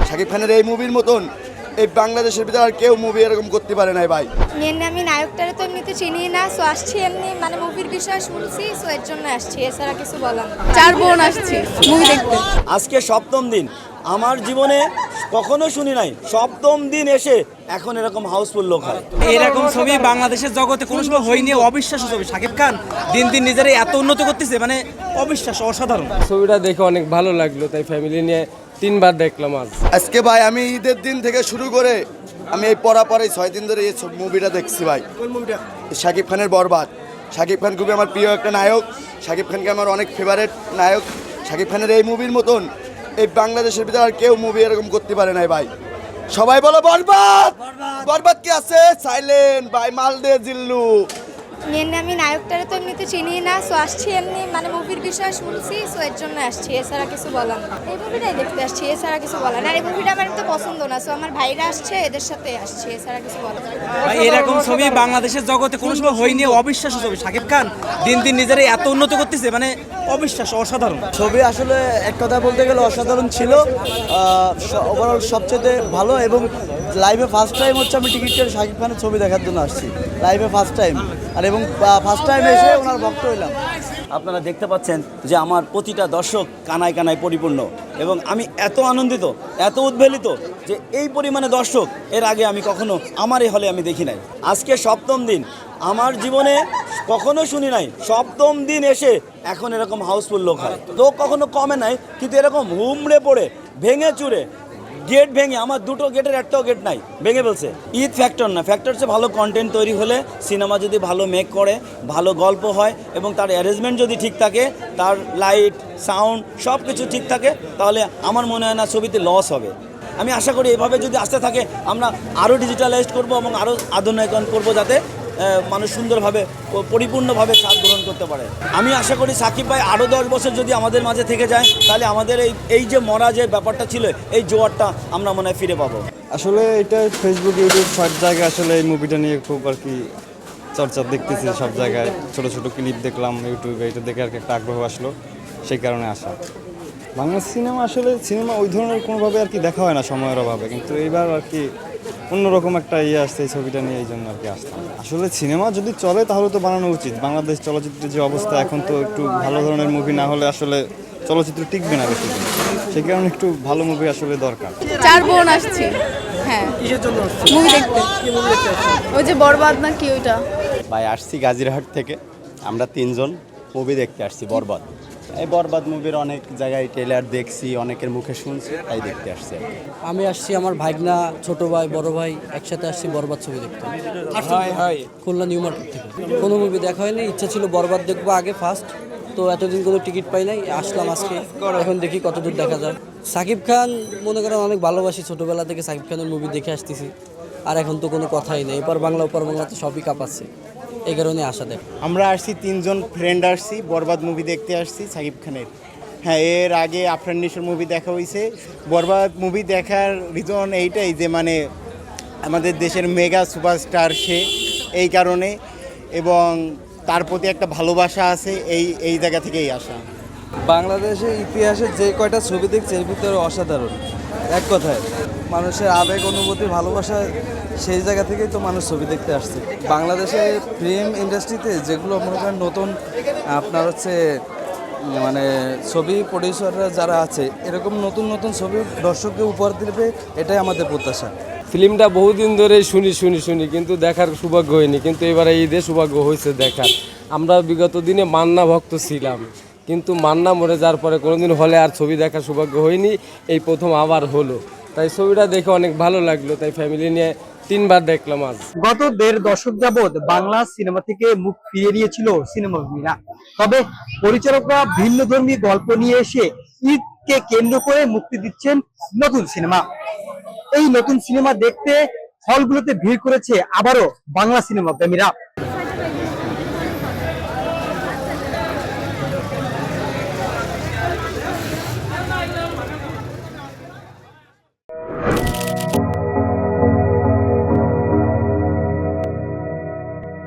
শাকিব খানের এই মুভির মতন এই বাংলাদেশের ভিতরে আর কেউ মুভি এরকম করতে পারে নাই ভাই। আমি নায়কটারে তো এমনিতে চিনি না, সো আসছি এমনি মানে মুভির বিষয়ে শুনছি, সো এর জন্য আসছি, এছাড়া কিছু বলার না। 4 বোন আসছি মুভি দেখতে। আজকে সপ্তম দিন, আমার জীবনে কখনো শুনি নাই সপ্তম দিন এসে এখন এরকম হাউসফুল লোক হয়। এরকম ছবি বাংলাদেশের জগতে কোনো সময় হয়নি, অবিশ্বাস্য ছবি। শাকিব খান দিন দিন নিজেরাই এত উন্নত করতেছে, মানে অবিশ্বাস্য, অসাধারণ। ছবিটা দেখে অনেক ভালো লাগলো, তাই ফ্যামিলি নিয়ে 3 বার দেখলাম। আজকে ভাই আমি ঈদের দিন থেকে শুরু করে আমি এই পরে 6 দিন ধরে এই মুভিটা দেখছি ভাই। শাকিব খানের বরবাদ। শাকিব খান খুবই আমার প্রিয় একটা নায়ক। শাকিব খানকে আমার অনেক ফেভারিট নায়ক। শাকিব খানের এই মুভির মতন এই বাংলাদেশের ভিতরে আর কেউ মুভি এরকম করতে পারে নাই ভাই। সবাই বলো বরবাদ। বরবাদ কি আছে? সাইলেন্ট ভাই, মাল দে জিল্লু। আমি নায়কটারে তো এমনিতে চিনি না, সো আসছি এমনি মানে মুভির বিষয়ে শুনছি, সো এর জন্য আসছি, এছাড়া কিছু বলার না। এই মুভিটাই দেখতে আসছি, এছাড়া কিছু বলার না। আর এই মুভিটা আমার তো পছন্দ না, সো আমার ভাইরা আসছে, এদের সাথে আসছি, এছাড়া কিছু বলার না। এরকম ছবি বাংলাদেশের জগতে কোনো সময় হয়নি, অবিশ্বাস্য ছবি। শাকিব খান দিন দিন নিজেরাই এত উন্নত করতেছে, মানে অবিশ্বাস্য, অসাধারণ। ছবি আসলে এক কথা বলতে গেলে অসাধারণ ছিল। ওভারঅল সবচেয়ে ভালো, এবং লাইভে ফার্স্ট টাইম হচ্ছে আমি টিকিট কেটে শাকিব খানের ছবি দেখার জন্য আসছি, লাইভে ফার্স্ট টাইম। আর এবং ফার্স্ট টাইম এসে ওনার ভক্ত হইলাম। আপনারা দেখতে পাচ্ছেন যে আমার প্রতিটা দর্শক কানায় কানায় পরিপূর্ণ, এবং আমি এত আনন্দিত, এত উদ্বেলিত যে এই পরিমাণে দর্শক এর আগে আমি কখনো আমার এই হলে আমি দেখি নাই। আজকে সপ্তম দিন, আমার জীবনে কখনো শুনি নাই সপ্তম দিন এসে এখন এরকম হাউসফুল লোক হয়। লোক কখনো কমে নাই, কিন্তু এরকম হুমড়ে পড়ে ভেঙে চুরে গেট ভেঙে, আমার 2টো গেটের একটাও গেট নাই, ভেঙে ফেলছে। ঈদ ফ্যাক্টর না, ফ্যাক্টর হচ্ছে ভালো কন্টেন্ট তৈরি হলে, সিনেমা যদি ভালো মেক করে, ভালো গল্প হয় এবং তার অ্যারেঞ্জমেন্ট যদি ঠিক থাকে, তার লাইট সাউন্ড সব কিছু ঠিক থাকে, তাহলে আমার মনে হয় না ছবিতে লস হবে। আমি আশা করি এভাবে যদি আসতে থাকে আমরা আরও ডিজিটালাইজড করব এবং আরও আধুনিকরণ করব, যাতে মানুষ সুন্দরভাবে পরিপূর্ণভাবে স্বাদ গ্রহণ করতে পারে। আমি আশা করি সাকিব ভাই আরও 10 বছর যদি আমাদের মাঝে থেকে যায়, তাহলে আমাদের এই যে মরা যে ব্যাপারটা ছিল, এই জোয়ারটা আমরা মনে হয় ফিরে পাবো। আসলে এটা ফেসবুক, ইউটিউব সব জায়গায় আসলে এই মুভিটা নিয়ে খুব আর কি চর্চা দেখতেছি, সব জায়গায় ছোট ছোট ক্লিপ দেখলাম ইউটিউবে, এটা দেখে আর কি একটা আগ্রহ আসলো, সেই কারণে আসা। বাংলা সিনেমা আসলে সিনেমা ওই ধরনের কোনোভাবে আর কি দেখা হয় না সময়ের অভাবে, কিন্তু এইবার আর কি অন্যরকম একটা আসছে এই ছবিটা নিয়ে, এই জন্য আর কি আসলাম। আসলে সিনেমা যদি চলে তাহলে তো বানানো উচিত। বাংলাদেশ চলচ্চিত্রের যে অবস্থা এখন, তো একটু ভালো ধরনের মুভি না হলে আসলে চলচ্চিত্র টিকবে না বেশি দিন, সেই কারণে একটু ভালো মুভি আসলে দরকার। 4 বোন আসছি, হ্যাঁ মুভি দেখতে। ওই যে বরবাদ না কি ওইটা। ভাই আসছি গাজীরহাট থেকে, আমরা 3 জন মুভি দেখতে আসছি বরবাদ। এই বরবাদ মুভির অনেক জায়গায় ট্রেলার দেখছি, অনেকের মুখে শুনছি, তাই দেখতে আসছি। আমি আসছি আমার ভাগনা, ছোট ভাই, বড় ভাই একসাথে আসছি বরবাদ ছবি দেখতে। খুলনা নিউ মার্কেট থেকে। কোনো মুভি দেখা হয়নি, ইচ্ছা ছিল বরবাদ দেখবো আগে ফার্স্ট, তো এতদিন কোনো টিকিট পাই নাই, আসলাম আজকে। এখন দেখি কতদূর দেখা যায়। সাকিব খান মনে করেন অনেক ভালোবাসি, ছোটোবেলা থেকে সাকিব খানের মুভি দেখে আসতেছি, আর এখন তো কোনো কথাই নেই। এপার বাংলা ওপার বাংলা তো সবই কাঁপাচ্ছে, এই কারণে আশা দেখ। আমরা আসছি 3 জন ফ্রেন্ড আসছি বরবাদ মুভি দেখতে আসছি সাকিব খানের। হ্যাঁ, এর আগে আফরান নিশোর মুভি দেখা হয়েছে। বরবাদ মুভি দেখার রিজন এইটাই যে মানে আমাদের দেশের মেগা সুপারস্টার সে, এই কারণে, এবং তার প্রতি একটা ভালোবাসা আছে, এই জায়গা থেকেই আসা। বাংলাদেশের ইতিহাসে যে কয়টা ছবি দেখছে এর ভিতরে অসাধারণ। এক কথায় মানুষের আবেগ, অনুভূতি, ভালোবাসা, সেই জায়গা থেকেই তো মানুষ ছবি দেখতে আসছে। বাংলাদেশের ফিল্ম ইন্ডাস্ট্রিতে যেগুলো মনে করেন নতুন আপনার হচ্ছে মানে ছবি প্রডিউসাররা যারা আছে, এরকম নতুন নতুন ছবি দর্শককে উপহার দিবে, এটাই আমাদের প্রত্যাশা। ফিল্মটা বহুদিন ধরে শুনি কিন্তু দেখার সৌভাগ্য হয়নি, কিন্তু এবারে ঈদে সৌভাগ্য হয়েছে দেখার। আমরা বিগত দিনে মান্না ভক্ত ছিলাম, কিন্তু মান্না মরে যাওয়ার পরে কোনোদিন হলে আর ছবি দেখার সৌভাগ্য হয়নি, এই প্রথম আবার হলো, তাই ছবিটা দেখে অনেক ভালো লাগলো, তাই ফ্যামিলি নিয়ে 3 বার দেখলাম আজ। গত 1.5 দশক যাবৎ বাংলা সিনেমা থেকে মুখ ফিরিয়ে নিয়েছিল সিনেমা প্রেমীরা, তবে পরিচালকরা ভিন্ন ধর্মী গল্প নিয়ে এসে ঈদকে কেন্দ্র করে মুক্তি দিচ্ছেন নতুন সিনেমা। এই নতুন সিনেমা দেখতে হলগুলোতে ভিড় করেছে আবারও বাংলা সিনেমা প্রেমীরা।